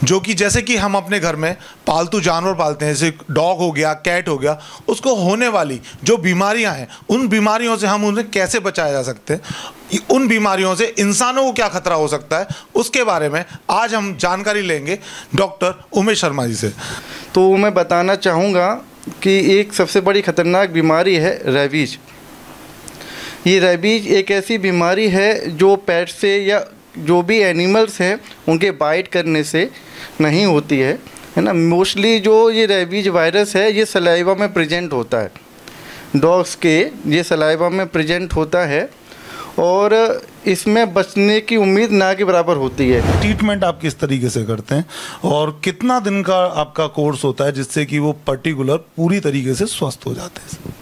जो कि जैसे कि हम अपने घर में पालतू जानवर पालते हैं, जैसे डॉग हो गया, कैट हो गया, उसको होने वाली जो बीमारियां हैं उन बीमारियों से हम उन्हें कैसे बचाया जा सकते हैं, उन बीमारियों से इंसानों को क्या खतरा हो सकता है, उसके बारे में आज हम जानकारी लेंगे डॉक्टर उमेश शर्मा जी से। तो मैं बताना चाहूँगा कि एक सबसे बड़ी खतरनाक बीमारी है रेबीज। ये रेबीज एक ऐसी बीमारी है जो पेट से या जो भी एनिमल्स हैं उनके बाइट करने से नहीं होती है ना। मोस्टली जो ये रेबीज वायरस है ये सलाइवा में प्रेजेंट होता है, डॉग्स के ये सलाइवा में प्रेजेंट होता है और इसमें बचने की उम्मीद ना के बराबर होती है। ट्रीटमेंट आप किस तरीके से करते हैं और कितना दिन का आपका कोर्स होता है जिससे कि वो पर्टिकुलर पूरी तरीके से स्वस्थ हो जाते हैं?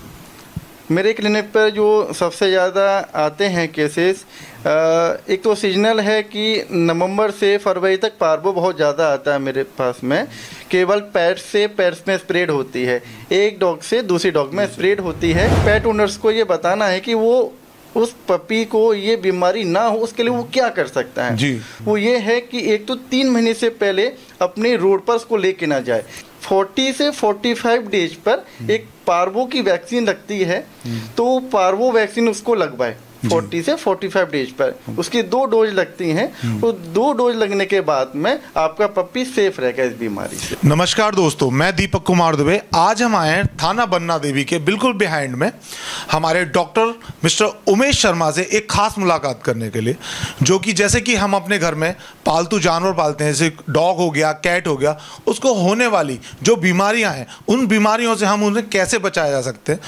मेरे क्लिनिक पर जो सबसे ज़्यादा आते हैं केसेस, एक तो सीजनल है कि नवंबर से फरवरी तक पार्वो बहुत ज़्यादा आता है मेरे पास में। केवल पेट से पेट्स में स्प्रेड होती है, एक डॉग से दूसरी डॉग में स्प्रेड होती है। पेट ओनर्स को ये बताना है कि वो उस पपी को ये बीमारी ना हो उसके लिए वो क्या कर सकता है जी। वो ये है कि एक तो 3 महीने से पहले अपने रोड पर उसको लेके ना जाए। 40 से 45 डेज पर एक पार्वो की वैक्सीन लगती है, तो पार्वो वैक्सीन उसको लगवाए 40 से 45 डेज पर। उसकी 2 डोज लगती हैं, तो 2 डोज लगने के बाद में आपका पप्पी सेफ रहेगा इस बीमारी से। नमस्कार दोस्तों, मैं दीपक कुमार दुबे। आज हम आए हैं थाना बन्ना देवी के बिल्कुल बिहाइंड में हमारे डॉक्टर मिस्टर उमेश शर्मा से एक खास मुलाकात करने के लिए, जो कि जैसे कि हम अपने घर में पालतू जानवर पालते हैं, जैसे डॉग हो गया, कैट हो गया, उसको होने वाली जो बीमारियां हैं उन बीमारियों से हम उन्हें कैसे बचाया जा सकते हैं,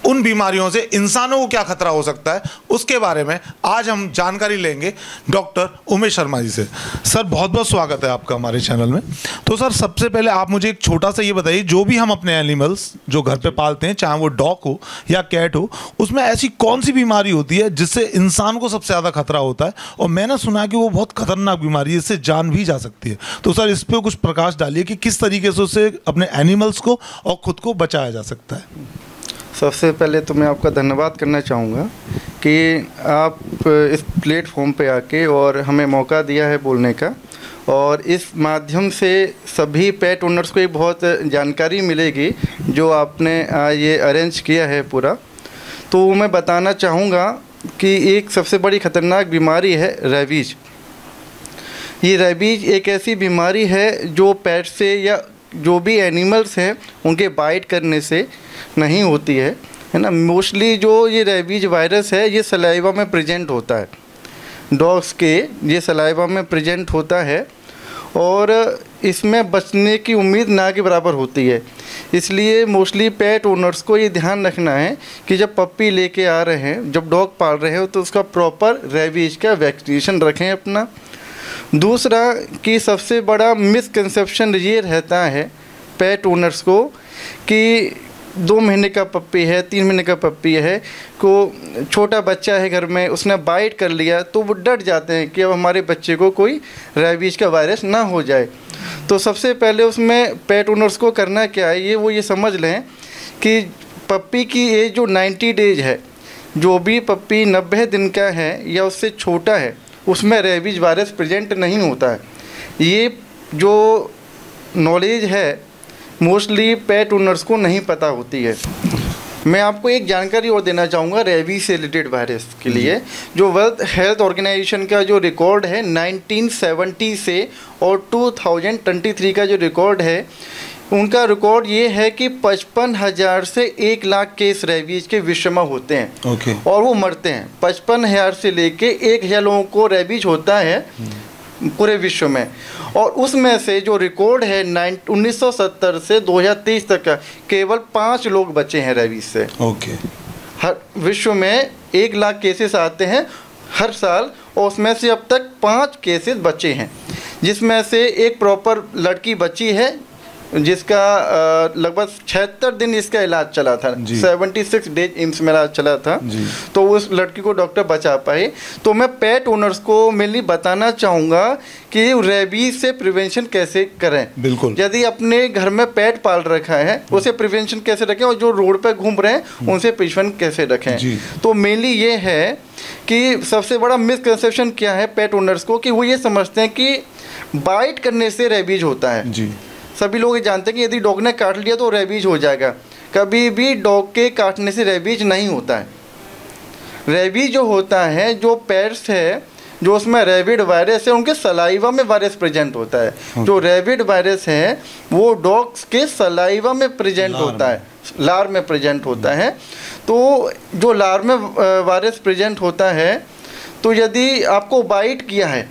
उन बीमारियों से इंसानों को क्या खतरा हो सकता है, उसके बारे में आज हम जानकारी लेंगे डॉक्टर उमेश शर्मा जी से। सर बहुत बहुत स्वागत है आपका हमारे चैनल में। तो सर सबसे पहले आप मुझे एक छोटा सा ये बताइए, जो भी हम अपने एनिमल्स जो घर पे पालते हैं, चाहे वो डॉग हो या कैट हो, उसमें ऐसी कौन सी बीमारी होती है जिससे इंसान को सबसे ज़्यादा खतरा होता है? और मैंने सुना है कि वो बहुत खतरनाक बीमारी है, इससे जान भी जा सकती है। तो सर इस पर कुछ प्रकाश डालिए कि किस तरीके से उससे अपने एनिमल्स को और खुद को बचाया जा सकता है। सबसे पहले तो मैं आपका धन्यवाद करना चाहूँगा कि आप इस प्लेटफॉर्म पे आके और हमें मौका दिया है बोलने का, और इस माध्यम से सभी पेट ओनर्स को एक बहुत जानकारी मिलेगी जो आपने ये अरेंज किया है पूरा। तो मैं बताना चाहूँगा कि एक सबसे बड़ी ख़तरनाक बीमारी है रेबीज। ये रेबीज एक ऐसी बीमारी है जो पेट से या जो भी एनिमल्स हैं उनके बाइट करने से नहीं होती है ना। मोस्टली जो ये रेबीज वायरस है ये सलाइवा में प्रेजेंट होता है, डॉग्स के ये सलाइवा में प्रेजेंट होता है और इसमें बचने की उम्मीद ना के बराबर होती है। इसलिए मोस्टली पेट ओनर्स को ये ध्यान रखना है कि जब पप्पी लेके आ रहे हैं, जब डॉग पाल रहे हो, तो उसका प्रॉपर रेबीज का वैक्सीनेशन रखें अपना। दूसरा कि सबसे बड़ा मिसकंसेप्शन ये रहता है पेट ओनर्स को कि 2 महीने का पप्पी है, 3 महीने का पप्पी है, को छोटा बच्चा है घर में, उसने बाइट कर लिया तो वो डर जाते हैं कि अब हमारे बच्चे को कोई रेबीज का वायरस ना हो जाए। तो सबसे पहले उसमें पेट ओनर्स को करना क्या है, वो ये समझ लें कि पप्पी की एज जो 90 डेज है, जो भी पप्पी 90 दिन का है या उससे छोटा है, उसमें रेबीज वायरस प्रेजेंट नहीं होता है। ये जो नॉलेज है मोस्टली पेट ओनर्स को नहीं पता होती है। मैं आपको एक जानकारी और देना चाहूँगा रेबीज से रिलेटेड वायरस के लिए। जो वर्ल्ड हेल्थ ऑर्गेनाइजेशन का जो रिकॉर्ड है 1970 से और 2023 का जो रिकॉर्ड है, उनका रिकॉर्ड ये है कि 55,000 से 1 लाख केस रेबीज के विश्व में होते हैं और वो मरते हैं। 55,000 से लेके 1,000 लोगों को रेबीज होता है पूरे विश्व में, और उसमें से जो रिकॉर्ड है 1970 से 2023 तक का, केवल 5 लोग बचे हैं रेबीज से। हर विश्व में 1 लाख केसेस आते हैं हर साल, और उसमें से अब तक 5 केसेस बचे हैं, जिसमें से एक प्रॉपर लड़की बची है जिसका लगभग 76 दिन इसका इलाज चला था, 76 डेज एम्स में इलाज चला था, तो उस लड़की को डॉक्टर बचा पाए। तो मैं पेट ओनर्स को मेनली बताना चाहूँगा कि रेबीज से प्रिवेंशन कैसे करें। बिल्कुल, यदि अपने घर में पेट पाल रखा है उसे प्रिवेंशन कैसे रखें, और जो रोड पर घूम रहे हैं उनसे प्रिवेंशन कैसे रखें। तो मेनली ये है कि सबसे बड़ा मिसकंसेप्शन क्या है पेट ओनर्स को, कि वो ये समझते हैं कि बाइट करने से रेबीज होता है जी। सभी लोग ये जानते हैं कि यदि डॉग ने काट लिया तो रेबीज हो जाएगा। कभी भी डॉग के काटने से रेबीज नहीं होता है। रेबीज जो होता है, जो पेट्स है जो उसमें रेबिड वायरस है, उनके सलाइवा में वायरस प्रेजेंट होता है। जो रेबिड वायरस है वो डॉग्स के सलाइवा में प्रेजेंट होता है, लार में प्रेजेंट होता है। तो जो लार में वायरस प्रेजेंट होता है, तो यदि आपको बाइट किया है,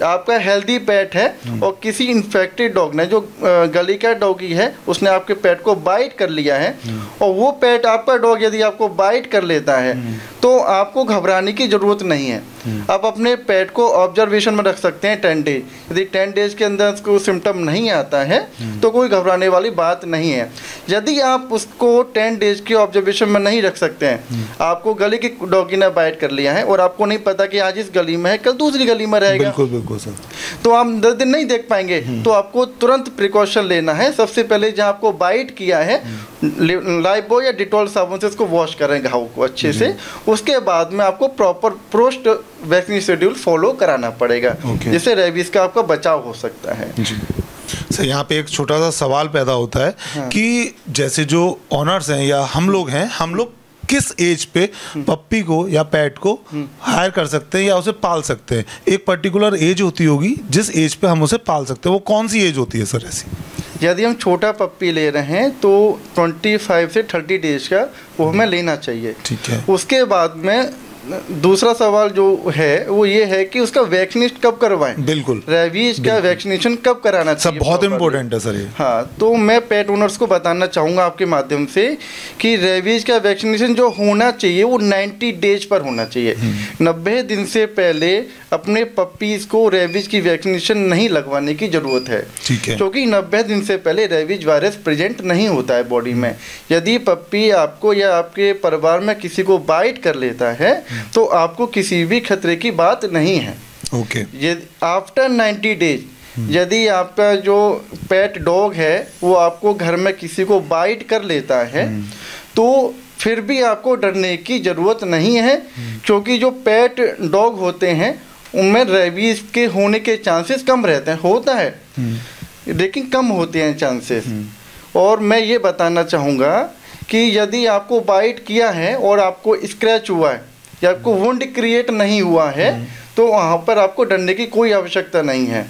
आपका हेल्दी पेट है और किसी इन्फेक्टेड डॉग ने, जो गली का डॉगी है, उसने आपके पेट को बाइट कर लिया है और वो पेट आपका डॉग यदि आपको बाइट कर लेता है तो आपको घबराने की ज़रूरत नहीं है। आप अपने पेट को ऑब्जर्वेशन में रख सकते हैं 10 डेज। यदि 10 डेज के अंदर उसको सिम्टम नहीं आता है तो कोई घबराने वाली बात नहीं है। यदि आप उसको 10 डेज की ऑब्जर्वेशन में नहीं रख सकते हैं, आपको गली की डॉगी ने बाइट कर लिया है और आपको नहीं पता कि आज इस गली में है, कल दूसरी गली में रहेगा, बिल्कुल बिल्कुल सर, तो आप 10 दिन नहीं देख पाएंगे। तो आपको तुरंत प्रिकॉशन लेना है। सबसे पहले जहाँ आपको बाइट किया है, लाइफबॉय या डिटॉल साबुन से उसको वॉश करें घाव को अच्छे से। उसके बाद में आपको proper post vaccine schedule follow कराना पड़ेगा, जिससे रेबीज का आपका बचाव हो सकता है। सर यहाँ पे एक छोटा सा सवाल पैदा होता है कि जैसे जो ऑनर्स हैं या हम लोग हैं, हम लोग किस एज पे पप्पी को या पेट को हायर कर सकते हैं या उसे पाल सकते हैं? एक पर्टिकुलर एज होती होगी जिस एज पे हम उसे पाल सकते हैं, वो कौन सी एज होती है सर ऐसी? यदि हम छोटा पप्पी ले रहे हैं तो 25 से 30 डेज का वो हमें लेना चाहिए। ठीक है। उसके बाद में दूसरा सवाल जो है वो ये है कि उसका वैक्सीनेशन कब करवाएं। बिल्कुल, रेबीज का वैक्सीनेशन कब कराना चाहिए, सब बहुत इंपॉर्टेंट है सर ये। हाँ, तो मैं पेट ओनर्स को बताना चाहूँगा आपके माध्यम से कि रेबीज का वैक्सीनेशन जो होना चाहिए वो 90 डेज पर होना चाहिए। 90 दिन से पहले अपने पप्पीज को रेबीज की वैक्सीनेशन नहीं लगवाने की ज़रूरत है। ठीक है। क्योंकि 90 दिन से पहले रेबीज वायरस प्रेजेंट नहीं होता है बॉडी में। यदि पप्पी आपको या आपके परिवार में किसी को बाइट कर लेता है तो आपको किसी भी खतरे की बात नहीं है। ओके। ये आफ्टर 90 डेज यदि आपका जो पेट डॉग है वो आपको घर में किसी को बाइट कर लेता है तो फिर भी आपको डरने की ज़रूरत नहीं है, क्योंकि जो पेट डॉग होते हैं उनमें रेबीज के होने के चांसेस कम रहते हैं। होता है लेकिन कम होते हैं चांसेस। और मैं ये बताना चाहूँगा कि यदि आपको बाइट किया है और आपको स्क्रैच हुआ है या आपको वुंड क्रिएट नहीं हुआ है तो वहाँ पर आपको डरने की कोई आवश्यकता नहीं है।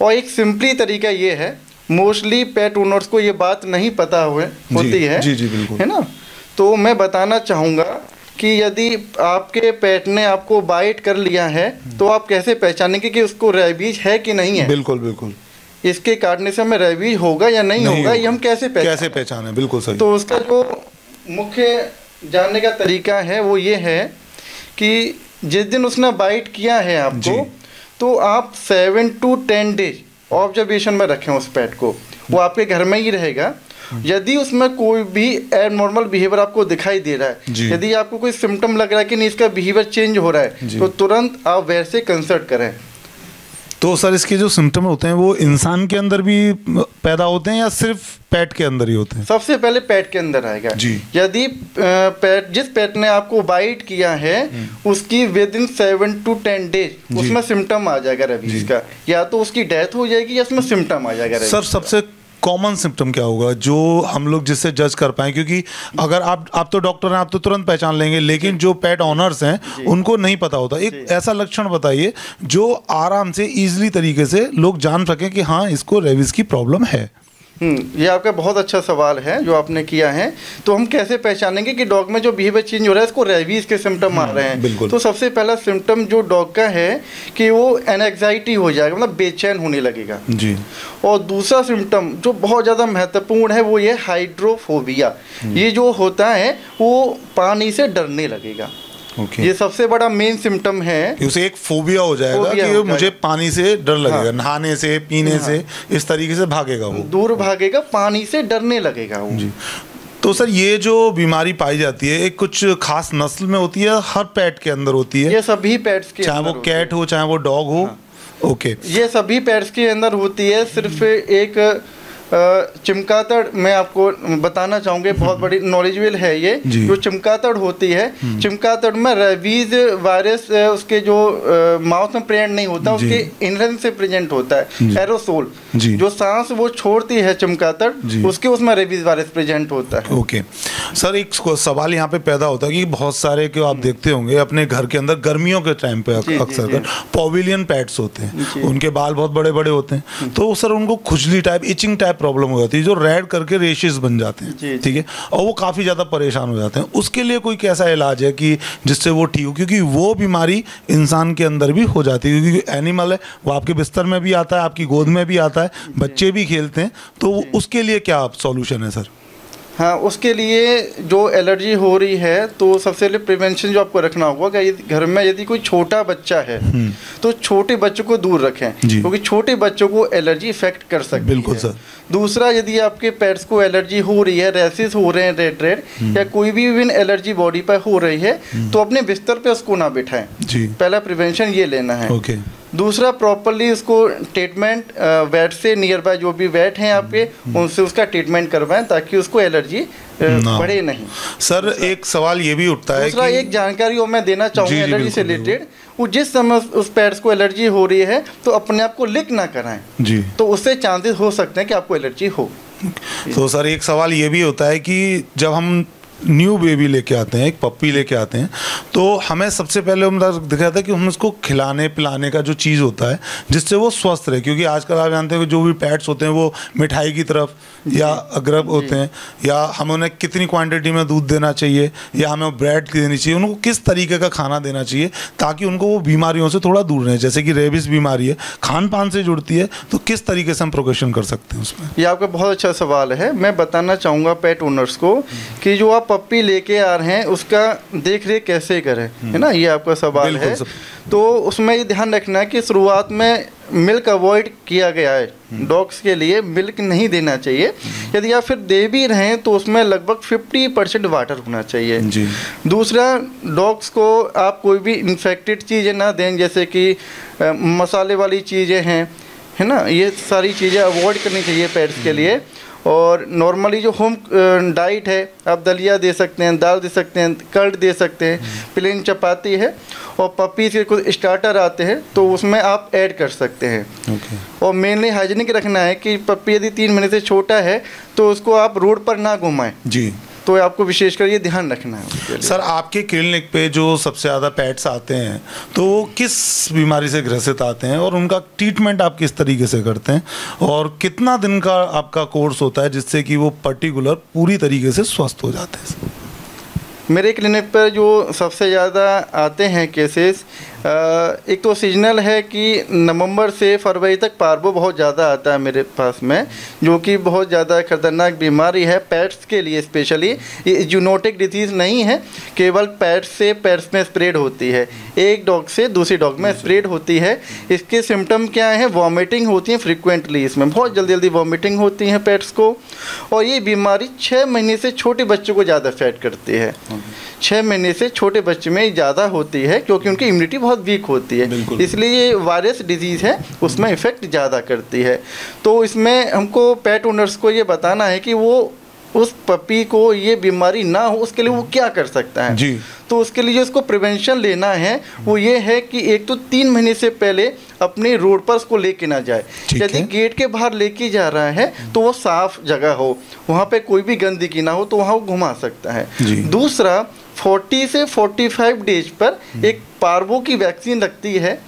और एक सिंपली तरीका ये है, मोस्टली पेट ओनर्स को ये बात नहीं पता होती है, जी जी बिल्कुल, है ना। तो मैं बताना चाहूँगा कि यदि आपके पेट ने आपको बाइट कर लिया है तो आप कैसे पहचानेंगे कि उसको रेबीज है कि नहीं है। बिल्कुल बिल्कुल, इसके काटने से हमें रेबीज होगा या नहीं होगा ये हम कैसे पहचाने। बिल्कुल सही। तो उसका जो मुख्य जानने का तरीका है वो ये है कि जिस दिन उसने बाइट किया है आपको तो आप 7 to 10 डेज ऑब्जर्वेशन में रखें उस पेट को। वो आपके घर में ही रहेगा। यदि उसमें कोई भी एबनॉर्मल बिहेवियर आपको दिखाई दे रहा है, यदि आपको कोई सिम्टम लग रहा है कि नहीं इसका बिहेवियर चेंज हो रहा है, तो तुरंत आप वेट से कंसल्ट करें। तो सर इसके जो सिम्टम होते हैं वो इंसान के अंदर भी पैदा होते हैं या सिर्फ पेट के अंदर ही होते हैं? सबसे पहले पेट के अंदर आएगा जी। यदि जिस पेट ने आपको बाइट किया है उसकी विद इन 7 to 10 डेज उसमें सिम्टम आ जाएगा रेबीज का, या तो उसकी डेथ हो जाएगी या उसमें सिम्टम आ जाएगा। सर सबसे कॉमन सिम्टम क्या होगा जो हम लोग जिससे जज कर पाएं? क्योंकि अगर आप तो डॉक्टर हैं, आप तो तुरंत पहचान लेंगे, लेकिन जो पेट ऑनर्स हैं उनको नहीं पता होता। एक ऐसा लक्षण बताइए जो आराम से इजीली तरीके से लोग जान सकें कि हाँ इसको रेबीज की प्रॉब्लम है। ये आपका बहुत अच्छा सवाल है जो आपने किया है। तो हम कैसे पहचानेंगे कि डॉग में जो बिहेवियर चेंज हो रहा है इसको रेबीज के सिम्टम आ रहे हैं? तो सबसे पहला सिम्टम जो डॉग का है कि वो एंजाइटी हो जाएगा, मतलब बेचैन होने लगेगा जी। और दूसरा सिम्टम जो बहुत ज़्यादा महत्वपूर्ण है वो ये हाइड्रोफोबिया। ये जो होता है वो पानी से डरने लगेगा। ये सबसे बड़ा मेन सिम्टम है। उसे एक फोबिया हो जाएगा कि मुझे पानी से डर लगेगा, नहाने से, पीने से, इस तरीके से भागेगा, वो दूर भागेगा, पानी से डरने लगेगा वो जी। तो सर ये जो बीमारी पाई जाती है एक कुछ खास नस्ल में होती है, हर पेट के अंदर होती है? ये सभी पेट्स के, चाहे वो कैट हो चाहे वो डॉग हो। ओके, ये सभी पेट्स के अंदर होती है। सिर्फ एक चमगादड़ मैं आपको बताना चाहूँगा, बहुत बड़ी नॉलेजेबल है ये। जो चमगादड़ होती है, चमगादड़ में रेबीज वायरस उसके जो माउथ में प्रेजेंट नहीं होता, उसके इनहेलेशन से प्रेजेंट होता है। एरोसोल जो सांस वो छोड़ती है चमगादड़, उसके उसमें रेबीज वायरस प्रेजेंट होता है। ओके सर, एक सवाल यहाँ पे पैदा होता है कि बहुत सारे को आप देखते होंगे अपने घर के अंदर गर्मियों के टाइम पे अक्सर पवेलियन पेट्स होते हैं, उनके बाल बहुत बड़े बड़े होते हैं, तो सर उनको खुजली टाइप, इचिंग टाइप प्रॉब्लम हो जाती है, जो रेड करके रेशेस बन जाते हैं, ठीक है, और वो काफ़ी ज़्यादा परेशान हो जाते हैं। उसके लिए कोई कैसा इलाज है कि जिससे वो ठीक हो, क्योंकि वो बीमारी इंसान के अंदर भी हो जाती है, क्योंकि एनिमल है वो आपके बिस्तर में भी आता है, आपकी गोद में भी आता है, बच्चे भी खेलते हैं, तो उसके लिए क्या सॉल्यूशन है सर? हाँ, उसके लिए जो एलर्जी हो रही है तो सबसे पहले प्रिवेंशन जो आपको रखना होगा कि घर में यदि कोई छोटा बच्चा है तो छोटे बच्चों को दूर रखें, क्योंकि छोटे बच्चों को एलर्जी इफेक्ट कर सकती है। बिल्कुल सर। दूसरा, यदि आपके पेट्स को एलर्जी हो रही है, रैसेस हो रहे हैं रेड या कोई भी विभिन्न एलर्जी बॉडी पर हो रही है, तो अपने बिस्तर पे उसको ना बिठाएं। पहला प्रिवेंशन ये लेना है। दूसरा, प्रॉपरली उसको ट्रीटमेंट वेट से, नियर बाय जो भी वेट हैं आपके, उनसे उसका ट्रीटमेंट करवाएं ताकि उसको एलर्जी बढ़े नहीं। सर एक सवाल ये भी उठता है, दूसरा एक जानकारी और मैं देना चाहूँगा एलर्जी से रिलेटेड, वो जिस समय उस पेट्स को एलर्जी हो रही है तो अपने आप को लीक ना कराएं, तो उससे चांसेस हो सकते हैं कि आपको एलर्जी हो। तो सर एक सवाल ये भी होता है कि जब हम न्यू बेबी लेके आते हैं, एक पप्पी लेके आते हैं, तो हमें सबसे पहले हम दिखाता है कि हम उसको खिलाने पिलाने का जो चीज़ होता है जिससे वो स्वस्थ रहे, क्योंकि आजकल आप जानते हैं कि जो भी पेट्स होते हैं वो मिठाई की तरफ या अग्रभ होते हैं, या हमें उन्हें कितनी क्वांटिटी में दूध देना चाहिए या हमें ब्रेड देनी चाहिए, उनको किस तरीके का खाना देना चाहिए ताकि उनको वो बीमारियों से थोड़ा दूर रहें। जैसे कि रेबीज बीमारी है, खान पान से जुड़ती है, तो किस तरीके से हम प्रोटेक्शन कर सकते हैं उसमें? ये आपका बहुत अच्छा सवाल है। मैं बताना चाहूँगा पेट ओनर्स को कि जो आप पप्पी लेके आ रहे हैं उसका देख रेख कैसे करें, है ना, ये आपका सवाल है। तो उसमें ये ध्यान रखना है कि शुरुआत में मिल्क अवॉइड किया गया है, डॉग्स के लिए मिल्क नहीं देना चाहिए। यदि आप फिर दे भी रहे हैं तो उसमें लगभग 50% वाटर होना चाहिए जी। दूसरा, डॉग्स को आप कोई भी इन्फेक्टेड चीज़ें ना दें, जैसे कि मसाले वाली चीज़ें हैं, है ना, ये सारी चीज़ें अवॉइड करनी चाहिए पेट्स के लिए। और नॉर्मली जो होम डाइट है, आप दलिया दे सकते हैं, दाल दे सकते हैं, कर्ड दे सकते हैं, प्लेन चपाती है, और पपी के कुछ स्टार्टर आते हैं तो उसमें आप ऐड कर सकते हैं। और मेनली हाइजीनिक रखना है कि पपी यदि 3 महीने से छोटा है तो उसको आप रोड पर ना घुमाएं जी, तो आपको विशेषकर ये ध्यान रखना है। सर आपके क्लिनिक पे जो सबसे ज़्यादा पेट्स आते हैं तो वो किस बीमारी से ग्रसित आते हैं और उनका ट्रीटमेंट आप किस तरीके से करते हैं, और कितना दिन का आपका कोर्स होता है जिससे कि वो पर्टिकुलर पूरी तरीके से स्वस्थ हो जाते हैं? मेरे क्लिनिक पर जो सबसे ज़्यादा आते हैं केसेस, एक तो सीजनल है कि नवंबर से फरवरी तक पार्वो बहुत ज़्यादा आता है मेरे पास में, जो कि बहुत ज़्यादा खतरनाक बीमारी है पेट्स के लिए स्पेशली। ये जूनोटिक डिजीज़ नहीं है, केवल पेट्स से पेट्स में स्प्रेड होती है, एक डॉग से दूसरी डॉग में स्प्रेड होती है। इसके सिम्टम क्या हैं? वॉमिटिंग होती है फ्रिक्वेंटली, इसमें बहुत जल्दी जल्दी वॉमिटिंग होती है पेट्स को। और ये बीमारी 6 महीने से छोटे बच्चों को ज़्यादा अफेक्ट करती है। 6 महीने से छोटे बच्चे में ज़्यादा होती है क्योंकि उनकी इम्यूनिटी बहुत वीक होती है, इसलिए ये वायरस डिजीज़ है, उसमें इफ़ेक्ट ज़्यादा करती है। तो इसमें हमको पेट ओनर्स को ये बताना है कि वो उस पपी को ये बीमारी ना हो उसके लिए वो क्या कर सकता है जी। तो उसके लिए जो उसको प्रिवेंशन लेना है वो ये है कि एक तो 3 महीने से पहले अपने रोड पर उसको लेके ना जाए। यदि गेट के बाहर लेके जा रहा है तो वो साफ जगह हो, वहाँ पे कोई भी गंदगी ना हो, तो वहाँ वो घुमा सकता है। दूसरा, 40 से 45 डेज पर एक पार्वो की वैक्सीन लगती है,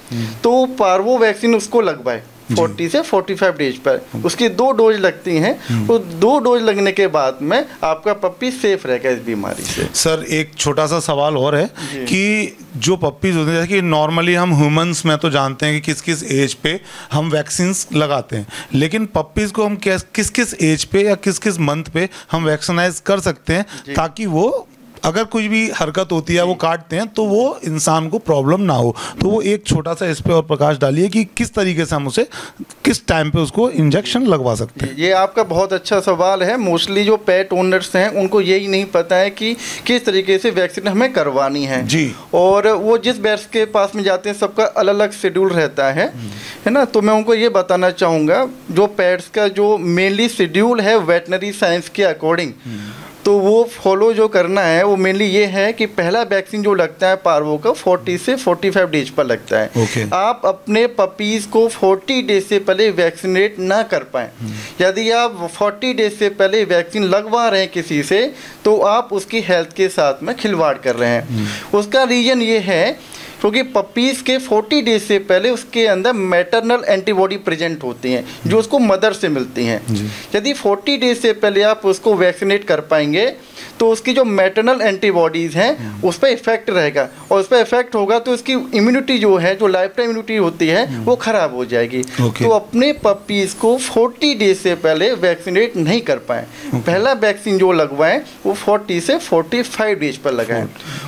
तो पार्वो वैक्सीन उसको लगवाए 40 से 45 डेज पर। उसकी 2 डोज लगती हैं, तो 2 डोज लगने के बाद में आपका पप्पी सेफ रहेगा इस बीमारी से। सर एक छोटा सा सवाल और है कि जो पप्पीज होते हैं, जैसे कि नॉर्मली हम ह्यूमंस में तो जानते हैं कि किस किस एज पे हम वैक्सीन्स लगाते हैं, लेकिन पप्पीज को हम किस किस एज पे या किस किस मंथ पे हम वैक्सीनाइज कर सकते हैं ताकि वो अगर कुछ भी हरकत होती है वो काटते हैं तो वो इंसान को प्रॉब्लम ना हो। तो वो एक छोटा सा इस पे और प्रकाश डालिए कि किस तरीके से हम उसे किस टाइम पे उसको इंजेक्शन लगवा सकते हैं। ये आपका बहुत अच्छा सवाल है। मोस्टली जो पेट ओनर्स हैं उनको यही नहीं पता है कि किस तरीके से वैक्सीन हमें करवानी है जी। और वो जिस वेट्स के पास में जाते हैं सबका अलग अलग शेड्यूल रहता है ना। तो मैं उनको ये बताना चाहूँगा जो पेट्स का जो मेनली शेड्यूल है वेटनरी साइंस के अकॉर्डिंग, तो वो फॉलो जो करना है वो मेनली ये है कि पहला वैक्सीन जो लगता है पार्वो का 40 से 45 डेज पर लगता है। आप अपने पपीज़ को 40 डेज से पहले वैक्सीनेट ना कर पाएँ। यदि आप 40 डेज से पहले वैक्सीन लगवा रहे हैं किसी से तो आप उसकी हेल्थ के साथ में खिलवाड़ कर रहे हैं। उसका रीज़न ये है क्योंकि पपीज़ के 40 डेज से पहले उसके अंदर मैटरनल एंटीबॉडी प्रेजेंट होती हैं जो उसको मदर से मिलती हैं। यदि 40 डेज से पहले आप उसको वैक्सीनेट कर पाएंगे तो उसकी जो मैटरनल एंटीबॉडीज़ हैं उस पर इफेक्ट रहेगा और उस पर इफेक्ट होगा तो उसकी इम्यूनिटी जो है जो लाइफ टाइम इम्यूनिटी होती है वो ख़राब हो जाएगी। तो अपने पपीज़ को 40 डेज से पहले वैक्सीनेट नहीं कर पाएँ। पहला वैक्सीन जो लगवाएं वो 40 से 45 डेज पर लगाएं।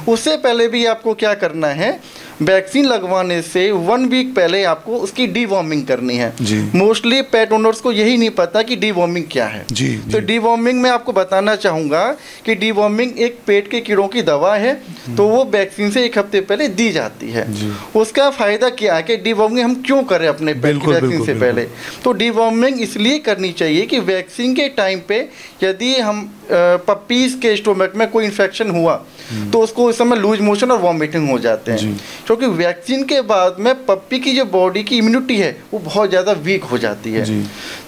उससे पहले भी आपको क्या करना है, वैक्सीन लगवाने से 1 वीक पहले आपको उसकी डीवॉर्मिंग करनी है। मोस्टली पेट ओनर्स को यही नहीं पता कि डीवॉर्मिंग क्या है। तो डीवॉर्मिंग में आपको बताना चाहूँगा कि डीवॉर्मिंग एक पेट के कीड़ों की दवा है तो वो वैक्सीन से 1 हफ्ते पहले दी जाती है। उसका फ़ायदा क्या है कि डीवॉर्मिंग हम क्यों करें अपने पेट की वैक्सीन से पहले, तो डीवॉर्मिंग इसलिए करनी चाहिए कि वैक्सीन के टाइम पे यदि हम पपीज़ के स्टोमक में कोई इन्फेक्शन हुआ तो उसको उस समय लूज मोशन और वॉमिटिंग हो जाते हैं क्योंकि वैक्सीन के बाद में पप्पी की जो बॉडी की इम्यूनिटी है वो बहुत ज़्यादा वीक हो जाती है।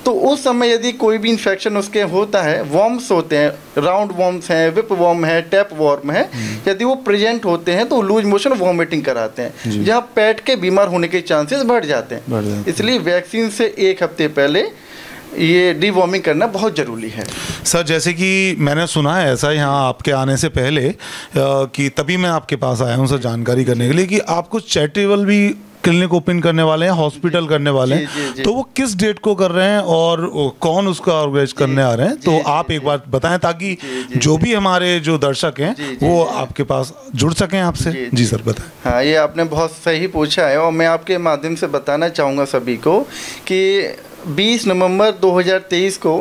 तो उस समय यदि कोई भी इन्फेक्शन उसके होता है, वॉर्म्स होते हैं, राउंड वॉर्म्स हैं, विप वॉर्म है, टैप वॉर्म है, यदि वो प्रेजेंट होते हैं तो लूज मोशन वॉमिटिंग कराते हैं जहाँ पेट के बीमार होने के चांसेस बढ़ जाते हैं। इसलिए वैक्सीन से 1 हफ्ते पहले ये डीवॉर्मिंग करना बहुत ज़रूरी है। सर जैसे कि मैंने सुना है ऐसा यहाँ आपके आने से पहले कि तभी मैं आपके पास आया हूँ सर जानकारी करने के लिए कि आप कुछ चैरिटेबल भी क्लिनिक ओपन करने वाले हैं, हॉस्पिटल करने वाले हैं। तो वो किस डेट को कर रहे हैं और कौन उसका ऑर्गेनाइज करने आ रहे हैं, तो आप एक बार बताएं ताकि जो भी हमारे जो दर्शक हैं वो आपके पास जुड़ सकें आपसे। जी सर बताएं। हाँ, ये आपने बहुत सही पूछा है और मैं आपके माध्यम से बताना चाहूँगा सभी को कि 20 नवंबर 2023 को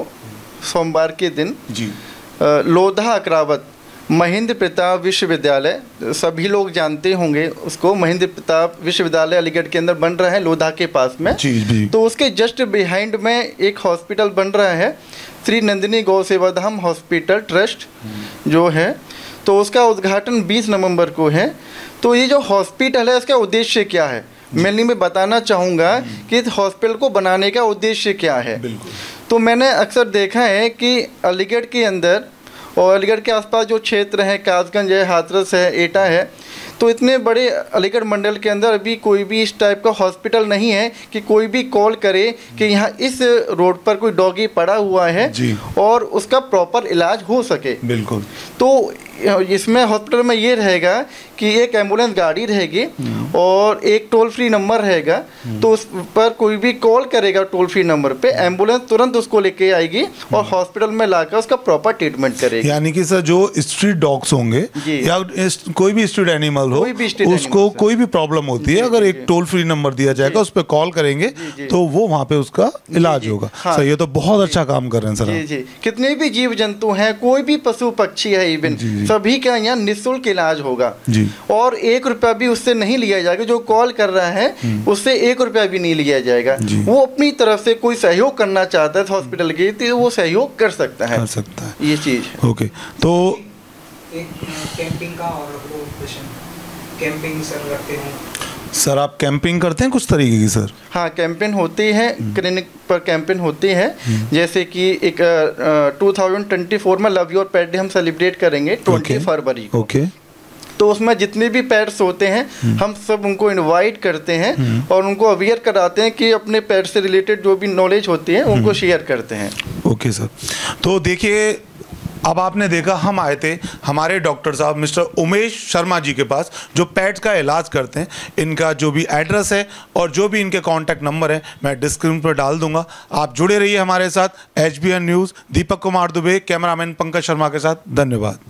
सोमवार के दिन लोधा अकरावत महेंद्र प्रताप विश्वविद्यालय, सभी लोग जानते होंगे उसको, महेंद्र प्रताप विश्वविद्यालय अलीगढ़ के अंदर बन रहा है लोधा के पास में। तो उसके जस्ट बिहाइंड में एक हॉस्पिटल बन रहा है, श्री नंदिनी गौ सेवाधाम हॉस्पिटल ट्रस्ट जो है, तो उसका उद्घाटन 20 नवंबर को है। तो ये जो हॉस्पिटल है इसका उद्देश्य क्या है, मेनली मैं बताना चाहूँगा कि इस हॉस्पिटल को बनाने का उद्देश्य क्या है। तो मैंने अक्सर देखा है कि अलीगढ़ के अंदर और अलीगढ़ के आसपास जो क्षेत्र है, कासगंज है, हाथरस है, एटा है, तो इतने बड़े अलीगढ़ मंडल के अंदर अभी कोई भी इस टाइप का हॉस्पिटल नहीं है कि कोई भी कॉल करे कि यहाँ इस रोड पर कोई डॉगी पड़ा हुआ है और उसका प्रॉपर इलाज हो सके। बिल्कुल। तो इसमें हॉस्पिटल में ये रहेगा कि एक एम्बुलेंस गाड़ी रहेगी और एक टोल फ्री नंबर रहेगा, तो उस पर कोई भी कॉल करेगा टोल फ्री नंबर पे, एम्बुलेंस तुरंत उसको लेके आएगी और हॉस्पिटल में लाकर उसका प्रॉपर ट्रीटमेंट करेगी। यानी कि सर जो स्ट्रीट डॉग्स होंगे या कोई भी स्ट्रीट एनिमल हो, उसको कोई भी प्रॉब्लम होती है, अगर एक टोल फ्री नंबर दिया जाएगा उस पर कॉल करेंगे तो वो वहाँ पे उसका इलाज होगा। सर ये तो बहुत अच्छा काम कर रहे हैं सर। जी, कितने भी जीव जंतु हैं, कोई भी पशु पक्षी है, इवन सभी का यहाँ निःशुल्क इलाज होगा और 1 रुपया भी उससे नहीं लिया जाएगा। जो कॉल कर रहा है उससे 1 रुपया भी नहीं लिया जाएगा। वो अपनी तरफ से कोई सहयोग करना चाहता है हॉस्पिटल के, तो वो सहयोग कर सकता है, ये चीज़ है। ओके, तो एक कैंपिंग का और क्वेश्चन, कैंपिंग सर करते हैं सर, आप कैंपिंग करते हैं कुछ तरीके की सर? हाँ, कैंपेन होती है, क्लिनिक पर कैंपेन होती है। जैसे कि एक 2024 में लव योर पेट डे हम सेलिब्रेट करेंगे 20 फरवरी को। तो उसमें जितने भी पेट्स होते हैं हम सब उनको इनवाइट करते हैं और उनको अवेयर कराते हैं कि अपने पेट से रिलेटेड जो भी नॉलेज होती है उनको शेयर करते हैं। ओके सर, तो देखिए अब आपने देखा हम आए थे हमारे डॉक्टर साहब मिस्टर उमेश शर्मा जी के पास जो पेट्स का इलाज करते हैं। इनका जो भी एड्रेस है और जो भी इनके कॉन्टैक्ट नंबर है मैं डिस्क्रिप्शन पर डाल दूंगा। आप जुड़े रहिए हमारे साथ। HBN news, Deepak Kumar Dubey, cameraman Pankaj Sharma के साथ। धन्यवाद।